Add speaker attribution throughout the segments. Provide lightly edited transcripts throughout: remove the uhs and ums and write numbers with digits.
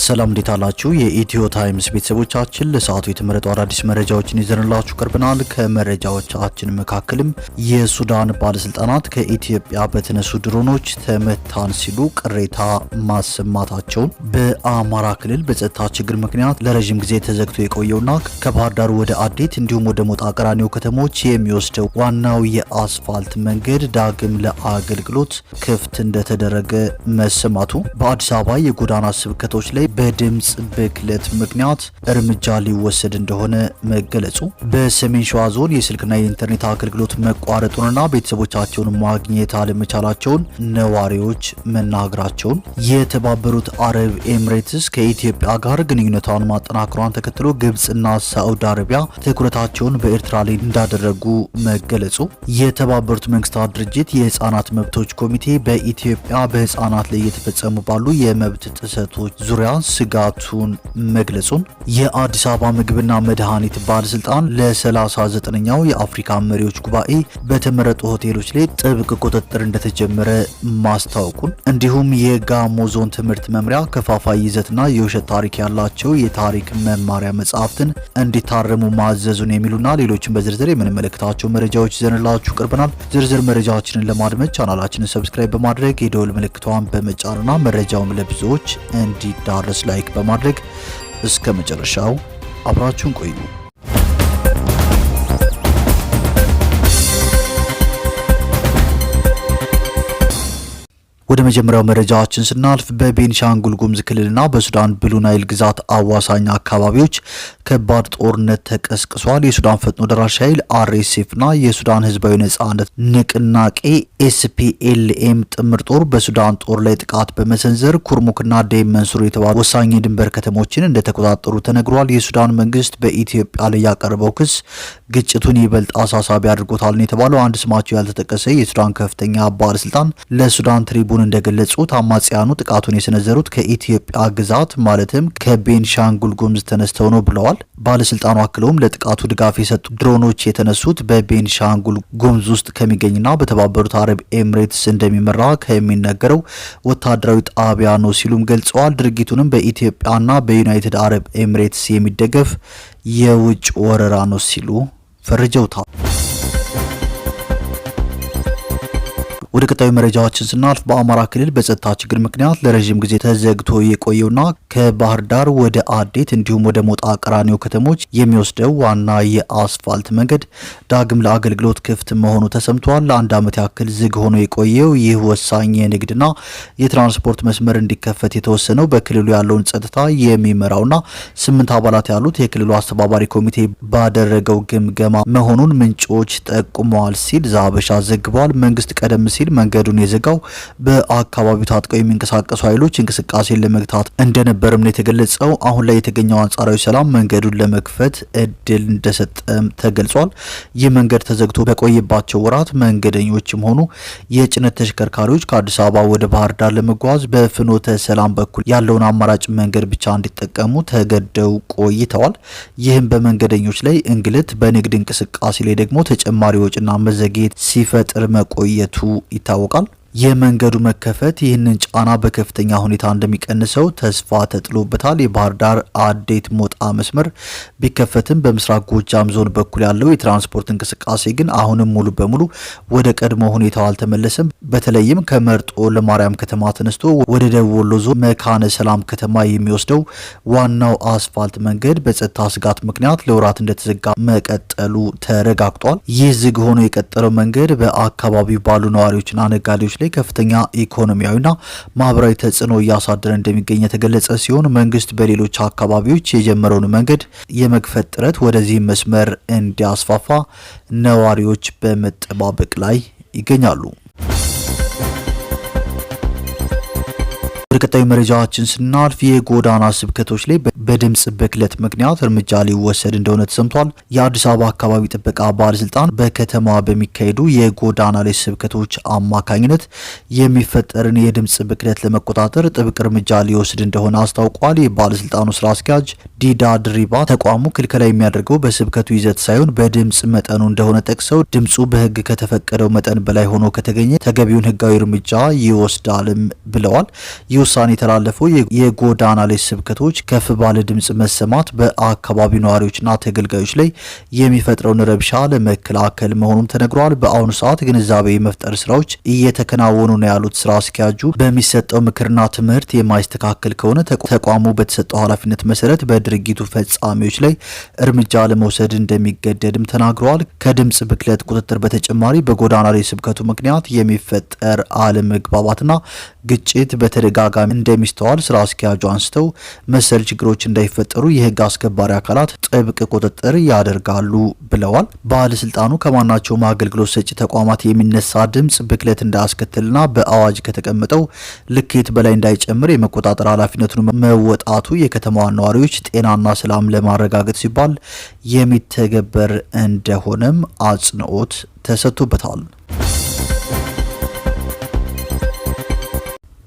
Speaker 1: ሰላም እንዴት አላችሁ? የኢትዮ ታይምስ ቤተሰቦቻችን ለሰዓቱ የተመረጡ አዳዲስ መረጃዎችን ይዘንላችሁ ቀርበናል። ከመረጃዎቻችን መካከልም የሱዳን ባለስልጣናት ከኢትዮጵያ በተነሱ ድሮኖች ተመታን ሲሉ ቅሬታ ማሰማታቸውን፣ በአማራ ክልል በጸጥታ ችግር ምክንያት ለረጅም ጊዜ ተዘግቶ የቆየውና ከባህር ዳር ወደ አዴት እንዲሁም ወደ ሞጣ ቀራኒዮ ከተሞች የሚወስደው ዋናው የአስፋልት መንገድ ዳግም ለአገልግሎት ክፍት እንደተደረገ መሰማቱ፣ በአዲስ አበባ የጎዳና ስብከቶች ላይ በድምጽ ብክለት ምክንያት እርምጃ ሊወሰድ እንደሆነ መገለጹ፣ በሰሜን ሸዋ ዞን የስልክና የኢንተርኔት አገልግሎት መቋረጡንና ቤተሰቦቻቸውን ማግኘት አለመቻላቸውን ነዋሪዎች መናገራቸውን፣ የተባበሩት አረብ ኤምሬትስ ከኢትዮጵያ ጋር ግንኙነቷን ማጠናከሯን ተከትሎ ግብጽና ሳዑዲ አረቢያ ትኩረታቸውን በኤርትራ ላይ እንዳደረጉ መገለጹ፣ የተባበሩት መንግስታት ድርጅት የህፃናት መብቶች ኮሚቴ በኢትዮጵያ በህፃናት ላይ እየተፈጸሙ ባሉ የመብት ጥሰቶች ዙሪያ ስጋቱን መግለጹን፣ የአዲስ አበባ ምግብና መድኃኒት ባለስልጣን ለ39ኛው የአፍሪካ መሪዎች ጉባኤ በተመረጡ ሆቴሎች ላይ ጥብቅ ቁጥጥር እንደተጀመረ ማስታወቁን፣ እንዲሁም የጋሞ ዞን ትምህርት መምሪያ ከፋፋይ ይዘትና የውሸት ታሪክ ያላቸው የታሪክ መማሪያ መጽሐፍትን እንዲታረሙ ማዘዙን የሚሉና ሌሎችን በዝርዝር የምንመለከታቸው መረጃዎች ይዘንላችሁ ቀርበናል። ዝርዝር መረጃዎችን ለማድመጥ ቻናላችንን ሰብስክራይብ በማድረግ የደወል ምልክቷን በመጫንና መረጃውን ለብዙዎች እንዲዳረስ ላይክ በማድረግ እስከ መጨረሻው አብራችሁን ቆዩ። ወደ መጀመሪያው መረጃችን ስናልፍ በቤኒሻንጉል ጉሙዝ ክልልና በሱዳን ብሉ ናይል ግዛት አዋሳኝ አካባቢዎች ከባድ ጦርነት ተቀስቅሷል። የሱዳን ፈጥኖ ደራሽ ኃይል አርኤስኤፍና የሱዳን ህዝባዊ ነጻነት ንቅናቄ ኤስፒኤልኤም ጥምር ጦር በሱዳን ጦር ላይ ጥቃት በመሰንዘር ኩርሙክና ደይም መንሱር የተባሉ ወሳኝ የድንበር ከተሞችን እንደተቆጣጠሩ ተነግሯል። የሱዳን መንግስት በኢትዮጵያ ላይ ያቀረበው ክስ ግጭቱን ይበልጥ አሳሳቢ አድርጎታል የተባለው አንድ ስማቸው ያልተጠቀሰ የሱዳን ከፍተኛ ባለስልጣን ለሱዳን ትሪቡን እንደገለጹት አማጽያኑ ጥቃቱን የሰነዘሩት ከኢትዮጵያ ግዛት ማለትም ከቤኒሻንጉል ጉሙዝ ተነስተው ነው ብለዋል። ባለስልጣኑ አክለውም ለጥቃቱ ድጋፍ የሰጡ ድሮኖች የተነሱት በቤኒሻንጉል ጉሙዝ ውስጥ ከሚገኝና በተባበሩት አረብ ኤምሬትስ እንደሚመራ ከሚነገረው ወታደራዊ ጣቢያ ነው ሲሉም ገልጸዋል። ድርጊቱንም በኢትዮጵያና በዩናይትድ አረብ ኤምሬትስ የሚደገፍ የውጭ ወረራ ነው ሲሉ ፈርጀውታል። ወደ ቀጣዩ መረጃዎችን ስናልፍ በአማራ ክልል በጸጥታ ችግር ምክንያት ለረጅም ጊዜ ተዘግቶ የቆየውና ከባህር ዳር ወደ አዴት እንዲሁም ወደ ሞጣ ቀራኒዮ ከተሞች የሚወስደው ዋና የአስፋልት መንገድ ዳግም ለአገልግሎት ክፍት መሆኑ ተሰምቷል። ለአንድ ዓመት ያክል ዝግ ሆኖ የቆየው ይህ ወሳኝ የንግድና የትራንስፖርት መስመር እንዲከፈት የተወሰነው በክልሉ ያለውን ጸጥታ የሚመራውና 8 አባላት ያሉት የክልሉ አስተባባሪ ኮሚቴ ባደረገው ግምገማ መሆኑን ምንጮች ጠቁመዋል ሲል ዛበሻ ዘግቧል። መንግስት ቀደም ሲል መንገዱን የዘጋው በአካባቢው ታጥቀው የሚንቀሳቀሱ ኃይሎች እንቅስቃሴን ለመግታት እንደነበርም ነው የተገለጸው። አሁን ላይ የተገኘው አንጻራዊ ሰላም መንገዱን ለመክፈት እድል እንደሰጠም ተገልጿል። ይህ መንገድ ተዘግቶ በቆየባቸው ወራት መንገደኞችም ሆኑ የጭነት ተሽከርካሪዎች ከአዲስ አበባ ወደ ባህር ዳር ለመጓዝ በፍኖተ ሰላም በኩል ያለውን አማራጭ መንገድ ብቻ እንዲጠቀሙ ተገደው ቆይተዋል። ይህም በመንገደኞች ላይ እንግልት፣ በንግድ እንቅስቃሴ ላይ ደግሞ ተጨማሪ ወጪና መዘግየት ሲፈጥር መቆየቱ ይታወቃል። የመንገዱ መከፈት ይህንን ጫና በከፍተኛ ሁኔታ እንደሚቀንሰው ተስፋ ተጥሎበታል። የባህር ዳር አዴት ሞጣ መስመር ቢከፈትም በምስራቅ ጎጃም ዞን በኩል ያለው የትራንስፖርት እንቅስቃሴ ግን አሁንም ሙሉ በሙሉ ወደ ቀድሞ ሁኔታው አልተመለሰም። በተለይም ከመርጦ ለማርያም ከተማ ተነስቶ ወደ ደቡብ ወሎ ዞን መካነ ሰላም ከተማ የሚወስደው ዋናው አስፋልት መንገድ በጸጥታ ስጋት ምክንያት ለወራት እንደተዘጋ መቀጠሉ ተረጋግጧል። ይህ ዝግ ሆኖ የቀጠለው መንገድ በአካባቢው ባሉ ነዋሪዎችና ነጋዴዎች ከፍተኛ ኢኮኖሚያዊና ማህበራዊ ተጽዕኖ እያሳደረ እንደሚገኝ የተገለጸ ሲሆን መንግስት በሌሎች አካባቢዎች የጀመረውን መንገድ የመክፈት ጥረት ወደዚህ መስመር እንዲያስፋፋ ነዋሪዎች በመጠባበቅ ላይ ይገኛሉ። ወደ ቀጣዩ መረጃችን ስናልፍ የጎዳና ስብከቶች ላይ በድምጽ ብክለት ምክንያት እርምጃ ሊወሰድ እንደሆነ ተሰምቷል። የአዲስ አበባ አካባቢ ጥበቃ ባለስልጣን በከተማዋ በሚካሄዱ የጎዳና ላይ ስብከቶች አማካኝነት የሚፈጠርን የድምጽ ብክለት ለመቆጣጠር ጥብቅ እርምጃ ሊወስድ እንደሆነ አስታውቋል። የባለስልጣኑ ስራ አስኪያጅ ዲዳ ድሪባ ተቋሙ ክልከላ የሚያደርገው በስብከቱ ይዘት ሳይሆን በድምጽ መጠኑ እንደሆነ ጠቅሰው ድምጹ በህግ ከተፈቀደው መጠን በላይ ሆኖ ከተገኘ ተገቢውን ህጋዊ እርምጃ ይወስዳልም ብለዋል። ይህ ውሳኔ የተላለፈው የጎዳና ላይ ስብከቶች ከፍ ባለ ድምጽ መሰማት በአካባቢው ነዋሪዎችና ተገልጋዮች ላይ የሚፈጥረውን ረብሻ ለመከላከል መሆኑን ተነግሯል። በአሁኑ ሰዓት ግንዛቤ የመፍጠር ስራዎች እየተከናወኑ ነው ያሉት ስራ አስኪያጁ በሚሰጠው ምክርና ትምህርት የማይስተካከል ከሆነ ተቋሙ በተሰጠው ኃላፊነት መሰረት በድርጊቱ ፈጻሚዎች ላይ እርምጃ ለመውሰድ እንደሚገደድም ተናግረዋል። ከድምጽ ብክለት ቁጥጥር በተጨማሪ በጎዳና ላይ ስብከቱ ምክንያት የሚፈጠር አለመግባባትና ግጭት በተደጋጋሚ እንደሚስተዋል ስራ አስኪያጁ አንስተው መሰል ችግሮች እንዳይፈጠሩ የህግ አስከባሪ አካላት ጥብቅ ቁጥጥር ያደርጋሉ ብለዋል። ባለስልጣኑ ከማናቸውም አገልግሎት ሰጪ ተቋማት የሚነሳ ድምጽ ብክለት እንዳያስከትልና በአዋጅ ከተቀመጠው ልኬት በላይ እንዳይጨምር የመቆጣጠር ኃላፊነቱን መወጣቱ የከተማዋ ነዋሪዎች ጤናና ሰላም ለማረጋገጥ ሲባል የሚተገበር እንደሆነም አጽንኦት ተሰጥቶበታል።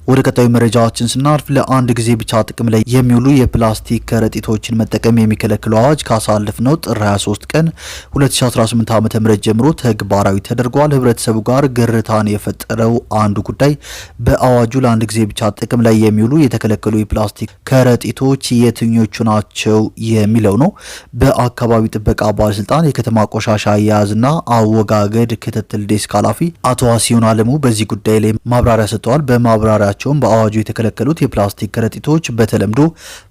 Speaker 1: ወደ ቀጣዩ መረጃዎችን ስናልፍ ለአንድ ጊዜ ብቻ ጥቅም ላይ የሚውሉ የፕላስቲክ ከረጢቶችን መጠቀም የሚከለክለው አዋጅ ካሳለፍነው ጥር 23 ቀን 2018 ዓ.ም ጀምሮ ተግባራዊ ተደርጓል። ህብረተሰቡ ጋር ግርታን የፈጠረው አንዱ ጉዳይ በአዋጁ ለአንድ ጊዜ ብቻ ጥቅም ላይ የሚውሉ የተከለከሉ የፕላስቲክ ከረጢቶች የትኞቹ ናቸው የሚለው ነው። በአካባቢ ጥበቃ ባለስልጣን የከተማ ቆሻሻ አያያዝና አወጋገድ ክትትል ዴስክ ኃላፊ አቶ አሲዮን አለሙ በዚህ ጉዳይ ላይ ማብራሪያ ሰጥተዋል። በማብራሪያ በአዋጁ የተከለከሉት የፕላስቲክ ከረጢቶች በተለምዶ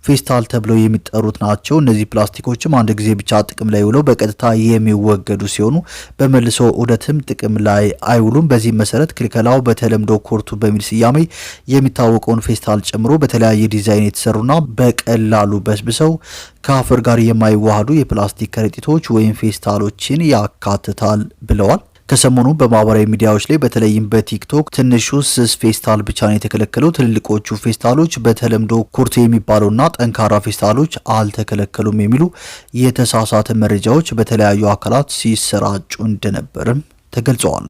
Speaker 1: ፌስታል ተብለው የሚጠሩት ናቸው። እነዚህ ፕላስቲኮችም አንድ ጊዜ ብቻ ጥቅም ላይ ውለው በቀጥታ የሚወገዱ ሲሆኑ በመልሶ ዑደትም ጥቅም ላይ አይውሉም። በዚህ መሰረት ክልከላው በተለምዶ ኮርቱ በሚል ስያሜ የሚታወቀውን ፌስታል ጨምሮ በተለያየ ዲዛይን የተሰሩና በቀላሉ በስብሰው ከአፈር ጋር የማይዋሃዱ የፕላስቲክ ከረጢቶች ወይም ፌስታሎችን ያካትታል ብለዋል። ከሰሞኑ በማህበራዊ ሚዲያዎች ላይ በተለይም በቲክቶክ ትንሹ ስስ ፌስታል ብቻ ነው የተከለከለው፣ ትልልቆቹ ፌስታሎች በተለምዶ ኩርቱ የሚባሉና ጠንካራ ፌስታሎች አልተከለከሉም የሚሉ የተሳሳተ መረጃዎች በተለያዩ አካላት ሲሰራጩ እንደነበርም ተገልጸዋል።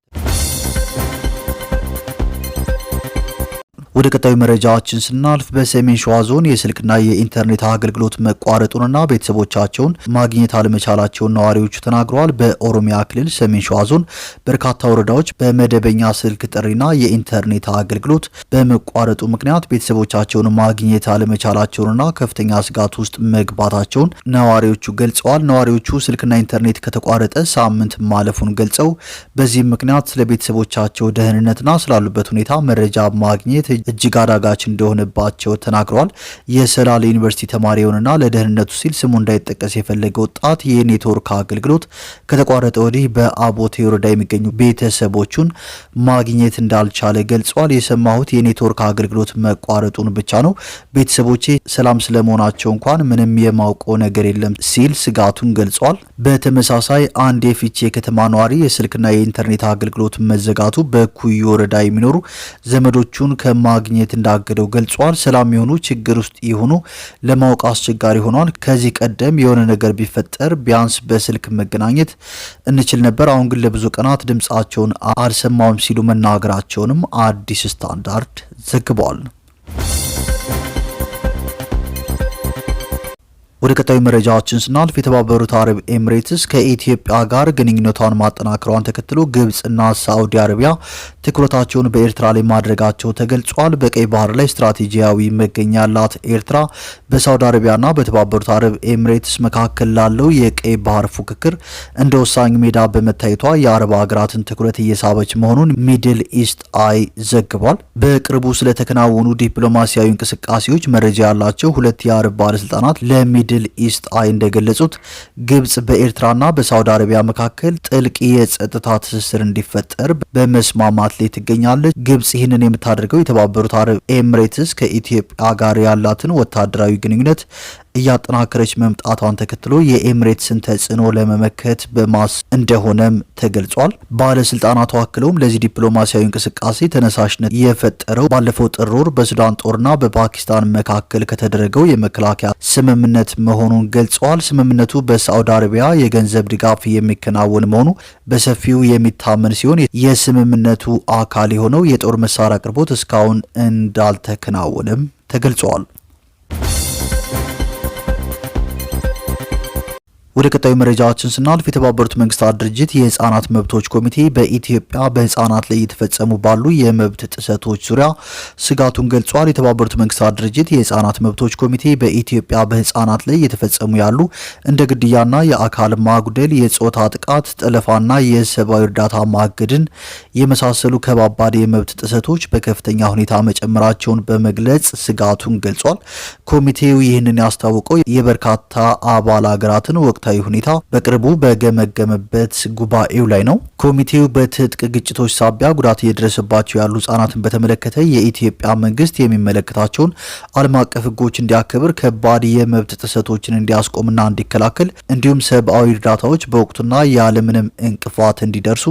Speaker 1: ወደ ቀጣዩ መረጃዎችን ስናልፍ በሰሜን ሸዋ ዞን የስልክና የኢንተርኔት አገልግሎት መቋረጡንና ቤተሰቦቻቸውን ማግኘት አለመቻላቸውን ነዋሪዎቹ ተናግረዋል። በኦሮሚያ ክልል ሰሜን ሸዋ ዞን በርካታ ወረዳዎች በመደበኛ ስልክ ጥሪና የኢንተርኔት አገልግሎት በመቋረጡ ምክንያት ቤተሰቦቻቸውን ማግኘት አለመቻላቸውንና ከፍተኛ ስጋት ውስጥ መግባታቸውን ነዋሪዎቹ ገልጸዋል። ነዋሪዎቹ ስልክና ኢንተርኔት ከተቋረጠ ሳምንት ማለፉን ገልጸው በዚህም ምክንያት ስለ ቤተሰቦቻቸው ደህንነትና ስላሉበት ሁኔታ መረጃ ማግኘት እጅግ አዳጋች እንደሆነባቸው ተናግረዋል። የሰላሌ ዩኒቨርሲቲ ተማሪ የሆነና ለደህንነቱ ሲል ስሙ እንዳይጠቀስ የፈለገ ወጣት የኔትወርክ አገልግሎት ከተቋረጠ ወዲህ በአቦቴ ወረዳ የሚገኙ ቤተሰቦቹን ማግኘት እንዳልቻለ ገልጿል። የሰማሁት የኔትወርክ አገልግሎት መቋረጡን ብቻ ነው። ቤተሰቦቼ ሰላም ስለመሆናቸው እንኳን ምንም የማውቀው ነገር የለም ሲል ስጋቱን ገልጿል። በተመሳሳይ አንድ የፊቼ ከተማ ነዋሪ የስልክና የኢንተርኔት አገልግሎት መዘጋቱ በኩዩ ወረዳ የሚኖሩ ዘመዶቹን ማግኘት እንዳገደው ገልጿል። ሰላም የሆኑ ችግር ውስጥ ይሆኑ ለማወቅ አስቸጋሪ ሆኗል። ከዚህ ቀደም የሆነ ነገር ቢፈጠር ቢያንስ በስልክ መገናኘት እንችል ነበር። አሁን ግን ለብዙ ቀናት ድምጻቸውን አልሰማውም ሲሉ መናገራቸውንም አዲስ ስታንዳርድ ዘግቧል። ወደ ቀጣዩ መረጃዎችን ስናልፍ የተባበሩት አረብ ኤምሬትስ ከኢትዮጵያ ጋር ግንኙነቷን ማጠናከሯን ተከትሎ ግብጽና ሳዑዲ አረቢያ ትኩረታቸውን በኤርትራ ላይ ማድረጋቸው ተገልጿል። በቀይ ባህር ላይ ስትራቴጂያዊ መገኛ ያላት ኤርትራ በሳዑዲ አረቢያና በተባበሩት አረብ ኤምሬትስ መካከል ላለው የቀይ ባህር ፉክክር እንደ ወሳኝ ሜዳ በመታየቷ የአረብ ሀገራትን ትኩረት እየሳበች መሆኑን ሚድል ኢስት አይ ዘግቧል። በቅርቡ ስለተከናወኑ ዲፕሎማሲያዊ እንቅስቃሴዎች መረጃ ያላቸው ሁለት የአረብ ባለስልጣናት ሚድል ኢስት አይ እንደገለጹት ግብጽ በኤርትራና በሳውዲ አረቢያ መካከል ጥልቅ የጸጥታ ትስስር እንዲፈጠር በመስማማት ላይ ትገኛለች። ግብጽ ይህንን የምታደርገው የተባበሩት አረብ ኤምሬትስ ከኢትዮጵያ ጋር ያላትን ወታደራዊ ግንኙነት እያጠናከረች መምጣቷን ተከትሎ የኤምሬትስን ተጽዕኖ ለመመከት በማስ እንደሆነም ተገልጿል። ባለስልጣናቱ አክለውም ለዚህ ዲፕሎማሲያዊ እንቅስቃሴ ተነሳሽነት የፈጠረው ባለፈው ጥር ወር በሱዳን ጦርና በፓኪስታን መካከል ከተደረገው የመከላከያ ስምምነት መሆኑን ገልጸዋል። ስምምነቱ በሳዑዲ አረቢያ የገንዘብ ድጋፍ የሚከናወን መሆኑ በሰፊው የሚታመን ሲሆን የስምምነቱ አካል የሆነው የጦር መሳሪያ አቅርቦት እስካሁን እንዳልተከናወነም ተገልጿል። ወደ ቀጣዩ መረጃችን ስናልፍ የተባበሩት መንግስታት ድርጅት የህፃናት መብቶች ኮሚቴ በኢትዮጵያ በህፃናት ላይ እየተፈጸሙ ባሉ የመብት ጥሰቶች ዙሪያ ስጋቱን ገልጿል። የተባበሩት መንግስታት ድርጅት የህፃናት መብቶች ኮሚቴ በኢትዮጵያ በህፃናት ላይ እየተፈጸሙ ያሉ እንደ ግድያና የአካል ማጉደል፣ የጾታ ጥቃት፣ ጠለፋና የሰብአዊ እርዳታ ማገድን የመሳሰሉ ከባባድ የመብት ጥሰቶች በከፍተኛ ሁኔታ መጨመራቸውን በመግለጽ ስጋቱን ገልጿል። ኮሚቴው ይህንን ያስታወቀው የበርካታ አባል ሀገራትን ወቅታዊ ሁኔታ በቅርቡ በገመገመበት ጉባኤው ላይ ነው። ኮሚቴው በትጥቅ ግጭቶች ሳቢያ ጉዳት እየደረሰባቸው ያሉ ህጻናትን በተመለከተ የኢትዮጵያ መንግስት የሚመለከታቸውን ዓለም አቀፍ ህጎች እንዲያከብር፣ ከባድ የመብት ጥሰቶችን እንዲያስቆምና እንዲከላከል እንዲሁም ሰብአዊ እርዳታዎች በወቅቱና ያለምንም እንቅፋት እንዲደርሱ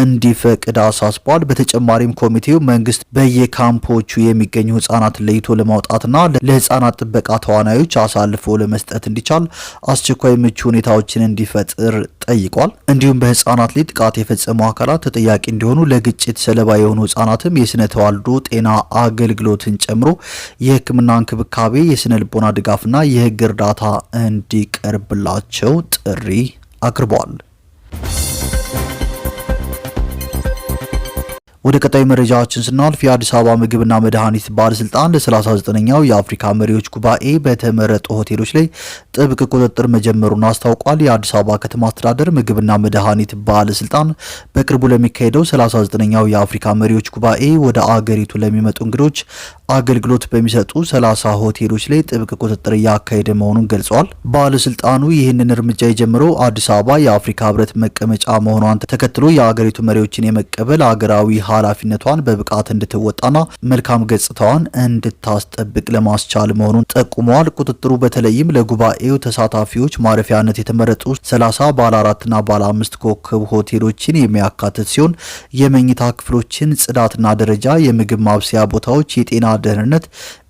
Speaker 1: እንዲፈቅድ አሳስቧል። በተጨማሪም ኮሚቴው መንግስት በየካምፖቹ የሚገኙ ህጻናትን ለይቶ ለማውጣትና ለህጻናት ጥበቃ ተዋናዮች አሳልፎ ለመስጠት እንዲቻል አስቸኳይ ምቹ ሁኔታዎችን እንዲፈጥር ጠይቋል። እንዲሁም በህጻናት ላይ ጥቃት የፈጸሙ አካላት ተጠያቂ እንዲሆኑ፣ ለግጭት ሰለባ የሆኑ ህጻናትም የስነ ተዋልዶ ጤና አገልግሎትን ጨምሮ የህክምና እንክብካቤ፣ የስነ ልቦና ድጋፍና የህግ እርዳታ እንዲቀርብላቸው ጥሪ አቅርበዋል። ወደ ቀጣይ መረጃችን ስናልፍ የአዲስ አበባ ምግብና መድኃኒት ባለስልጣን ለ39ኛው የአፍሪካ መሪዎች ጉባኤ በተመረጡ ሆቴሎች ላይ ጥብቅ ቁጥጥር መጀመሩን አስታውቋል። የአዲስ አበባ ከተማ አስተዳደር ምግብና መድኃኒት ባለስልጣን በቅርቡ ለሚካሄደው 39ኛው የአፍሪካ መሪዎች ጉባኤ ወደ አገሪቱ ለሚመጡ እንግዶች አገልግሎት በሚሰጡ 30 ሆቴሎች ላይ ጥብቅ ቁጥጥር እያካሄደ መሆኑን ገልጿል። ባለስልጣኑ ይህንን እርምጃ የጀመረው አዲስ አበባ የአፍሪካ ህብረት መቀመጫ መሆኗን ተከትሎ የአገሪቱ መሪዎችን የመቀበል አገራዊ ኃላፊነቷን በብቃት እንድትወጣና መልካም ገጽታዋን እንድታስጠብቅ ለማስቻል መሆኑን ጠቁመዋል። ቁጥጥሩ በተለይም ለጉባኤው ተሳታፊዎች ማረፊያነት የተመረጡ 30 ባለ 4ና ባለ 5 ኮከብ ሆቴሎችን የሚያካትት ሲሆን የመኝታ ክፍሎችን ጽዳትና ደረጃ፣ የምግብ ማብሰያ ቦታዎች፣ የጤና ደህንነት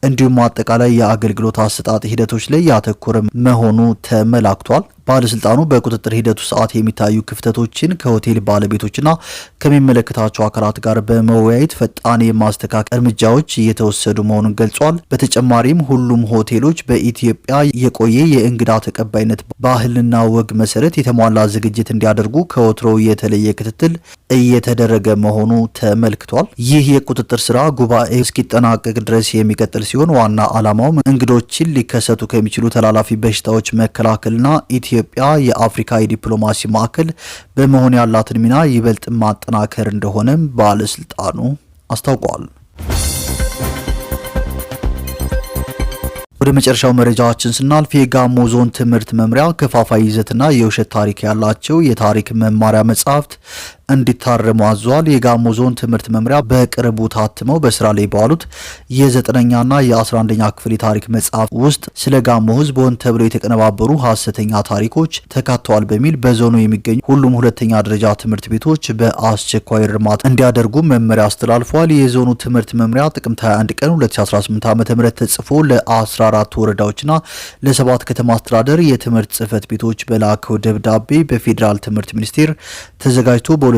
Speaker 1: እንዲሁም አጠቃላይ የአገልግሎት አሰጣጥ ሂደቶች ላይ ያተኮረ መሆኑ ተመላክቷል። ባለስልጣኑ በቁጥጥር ሂደቱ ሰዓት የሚታዩ ክፍተቶችን ከሆቴል ባለቤቶችና ከሚመለከታቸው አካላት ጋር በመወያየት ፈጣን የማስተካከል እርምጃዎች እየተወሰዱ መሆኑን ገልጿል። በተጨማሪም ሁሉም ሆቴሎች በኢትዮጵያ የቆየ የእንግዳ ተቀባይነት ባህልና ወግ መሰረት የተሟላ ዝግጅት እንዲያደርጉ ከወትሮው የተለየ ክትትል እየተደረገ መሆኑ ተመልክቷል። ይህ የቁጥጥር ስራ ጉባኤ እስኪጠናቀቅ ድረስ የሚቀጥል ሲሆን ዋና ዓላማው እንግዶችን ሊከሰቱ ከሚችሉ ተላላፊ በሽታዎች መከላከልና ኢትዮጵያ የአፍሪካ የዲፕሎማሲ ማዕከል በመሆን ያላትን ሚና ይበልጥ ማጠናከር እንደሆነም ባለስልጣኑ አስታውቋል። ወደ መጨረሻው መረጃችን ስናልፍ የጋሞ ዞን ትምህርት መምሪያ ከፋፋይ ይዘትና የውሸት ታሪክ ያላቸው የታሪክ መማሪያ መጻሕፍት እንዲታረሙ አዟል። የጋሞ ዞን ትምህርት መምሪያ በቅርቡ ታትመው በስራ ላይ በዋሉት የ9ኛና የ11ኛ ክፍል የታሪክ መጽሐፍ ውስጥ ስለ ጋሞ ሕዝብ ሆን ተብለው የተቀነባበሩ ሐሰተኛ ታሪኮች ተካተዋል በሚል በዞኑ የሚገኙ ሁሉም ሁለተኛ ደረጃ ትምህርት ቤቶች በአስቸኳይ እርማት እንዲያደርጉ መመሪያ አስተላልፏል። የዞኑ ትምህርት መምሪያ ጥቅምት 21 ቀን 2018 ዓ.ም ተጽፎ ለ14 ወረዳዎችና ለ7 ከተማ አስተዳደር የትምህርት ጽህፈት ቤቶች በላከው ደብዳቤ በፌዴራል ትምህርት ሚኒስቴር ተዘጋጅቶ በ2015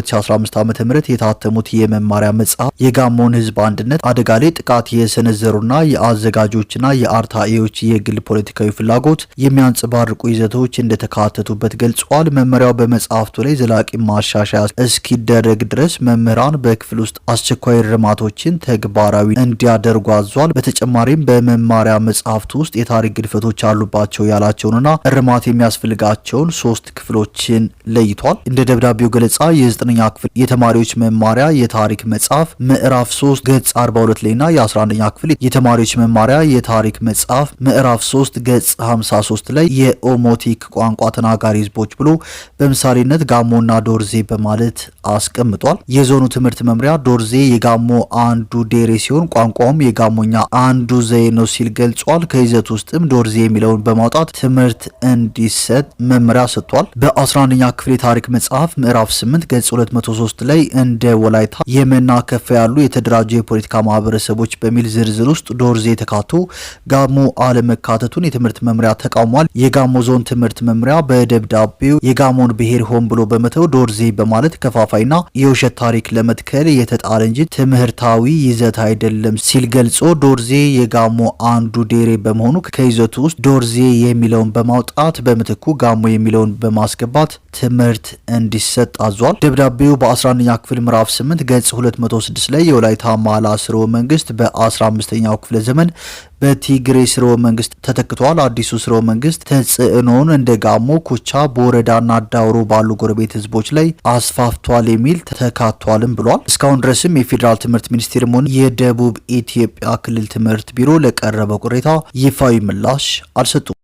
Speaker 1: ዓ.ም የታተሙት የመማሪያ መጽሐፍ የጋሞን ህዝብ አንድነት አደጋ ላይ ጥቃት የሰነዘሩና የአዘጋጆችና የአርታኤዎች የግል ፖለቲካዊ ፍላጎት የሚያንጸባርቁ ይዘቶች እንደተካተቱበት ገልጿል። መመሪያው በመጽሐፍቱ ላይ ዘላቂ ማሻሻያ እስኪደረግ ድረስ መምህራን በክፍል ውስጥ አስቸኳይ እርማቶችን ተግባራዊ እንዲያደርጉ አዟል። በተጨማሪም በመማሪያ መጽሐፍቱ ውስጥ የታሪክ ግድፈቶች አሉባቸው ያላቸውንና እርማት የሚያስፈልጋቸውን 3 ክፍሎችን ለይቷል። እንደ ደብዳቤው ገለጻ የ9ኛ ክፍል የተማሪዎች መማሪያ የታሪክ መጽሐፍ ምዕራፍ 3 ገጽ 42 ላይና የ11ኛ ክፍል የተማሪዎች መማሪያ የታሪክ መጽሐፍ ምዕራፍ 3 ገጽ 53 ላይ የኦሞቲክ ቋንቋ ተናጋሪ ህዝቦች ብሎ በምሳሌነት ጋሞና ዶርዜ በማለት አስቀምጧል። የዞኑ ትምህርት መምሪያ ዶርዜ የጋሞ አንዱ ዴሬ ሲሆን ቋንቋውም የጋሞኛ አንዱ ዘዬ ነው ሲል ገልጿል። ከይዘት ውስጥም ዶርዜ የሚለውን በማውጣት ትምህርት እንዲሰጥ መመሪያ ሰጥቷል። በ11ኛ ክፍል የታሪክ መጽሐፍ ምዕራፍ 8 ገጽ 203 ላይ እንደ ወላይታ የመና ከፍ ያሉ የተደራጁ የፖለቲካ ማህበረሰቦች በሚል ዝርዝር ውስጥ ዶርዜ ተካቶ ጋሞ አለመካተቱን የትምህርት መምሪያ ተቃውሟል። የጋሞ ዞን ትምህርት መምሪያ በደብዳቤው የጋሞን ብሔር ሆን ብሎ በመተው ዶርዜ በማለት ከፋፋይ ከፋፋይና የውሸት ታሪክ ለመትከል የተጣለ እንጂ ትምህርታዊ ይዘት አይደለም ሲል ገልጾ ዶርዜ የጋሞ አንዱ ዴሬ በመሆኑ ከይዘቱ ውስጥ ዶርዜ የሚለውን በማውጣት በምትኩ ጋሞ የሚለውን በማስገባት ትምህርት እንዲሰጥ አዟል። ደብዳቤው በ11ኛ ክፍል ምዕራፍ 8 ገጽ 206 ላይ የወላይታ ማላ ስርወ መንግስት በ15ኛው ክፍለ ዘመን በቲግሬ ስርወ መንግስት ተተክቷል። አዲሱ ስርወ መንግስት ተጽዕኖውን እንደ ጋሞ፣ ኩቻ፣ ቦረዳና ዳውሮ ባሉ ጎረቤት ህዝቦች ላይ አስፋፍቷል የሚል ተካቷልም ብሏል። እስካሁን ድረስም የፌዴራል ትምህርት ሚኒስቴርም ሆነ የደቡብ ኢትዮጵያ ክልል ትምህርት ቢሮ ለቀረበው ቅሬታ ይፋዊ ምላሽ አልሰጡም።